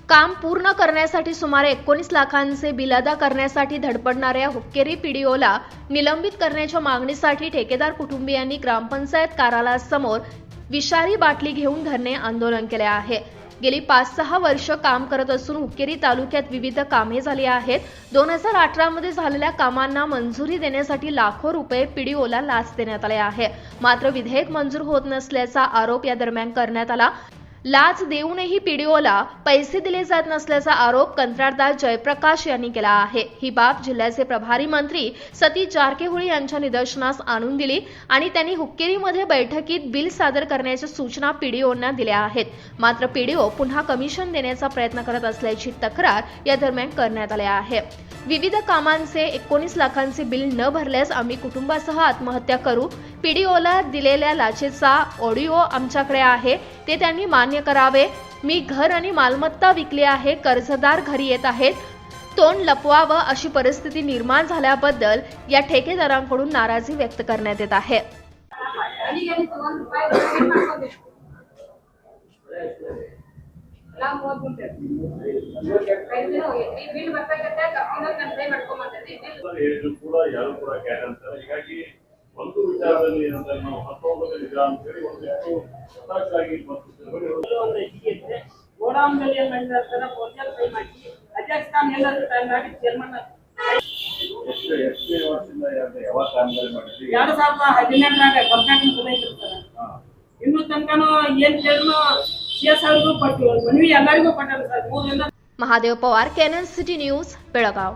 काम पूर्ण करण्यासाठी सुमारे 19 लाखांचे बिल अदा करण्यासाठी धडपडणाऱ्या हुक्केरी पीडीओला निलंबित करण्याच्या मागणीसाठी ठेकेदार कुटुंबियांनी ग्रामपंचायत कार्यालयासमोर विषारी बाटली घेऊन धरणे आंदोलन केले आहे। गेली 5-6 वर्ष काम करत असून हुक्केरी तालुक्यात विविध कामे झाली आहेत। 2018 मध्ये झालेल्या कामांना मंजुरी देण्यासाठी लाखो रुपये पीडीओला लाच देण्यात आले आहे। मात्र विधेयक मंजूर होत नसल्याचा आरोप या दरम्यान करण्यात आला। लाच देऊनही पीडीओला पैसे दिले जात नसल्याचा आरोप कंत्राटदार जयप्रकाश यांनी केला आहे। ही बाब जिल्ह्याचे प्रभारी मंत्री सतीश जारकीहोळी यांच्या निदर्शनास आणून दिली आणि त्यांनी हुक्केरीमध्ये बैठकीत बिल सादर करण्याच्या सूचना पीडीओंना दिल्या आहेत। मात्र पीडीओ पुन्हा कमिशन देण्याचा प्रयत्न करत असल्याची तक्रार या दरम्यान करण्यात आली आहे। विविध कामांचे 19 लाखांचे बिल न भरल्यास आम्ही कुटुंबासह आत्महत्या करू। पीडीओला दिलेल्या लाचेचा ऑडिओ आमच्याकडे आहे, ते त्यांनी मान्य करावे। मी घर आणि मालमत्ता विकली आहे, कर्जदार घरी येत आहेत, तोंड लपवावं अशी परिस्थिती निर्माण झाल्याबद्दल या ठेकेदारांकडून नाराजी व्यक्त करण्यात येत आहे। ಒಂದು ವಿಚಾರದಲ್ಲಿ ಏನಂದ್ರೆ ನಾವು ಹತ್ತೊಂಬತ್ತರಿಂದ ಅಂತೇಳಿ ಒಂದಿಷ್ಟು ಹತಾಶರಾಗಿ ಗೋಡಾಮ್ನಲ್ಲಿ ಏನು ಮಾಡಿರ್ತಾರೆ ಪೋರ್ಟಲ್ ಪೇ ಮಾಡಿ ಅಧ್ಯಕ್ಷ ಸ್ಥಾನ ಎಲ್ಲರೂ ಟೈಮ್ ಮಾಡಿ ಚೇರ್ಮನ್ ಎಷ್ಟು ವರ್ಷದಿಂದ ಯಾವ ಕಾಮಗಾರಿ ಮಾಡಿದ್ರಿ 2018 ಕಂಪ್ಲೇಂಟ್ ಬಂದಿರ್ತಾರೆ ಇನ್ನೂ ತನಕನೂ ಏನು ಕೇಳಿದ್ರು CS ಅವರಿಗೂ ಪಟ್ಟು ಮನವಿ ಎಲ್ಲರಿಗೂ ಪಟ್ಟಾರೆ ಸರ್ 3 महादेव पवार, केनन सिटी न्यूज, बेळगाव।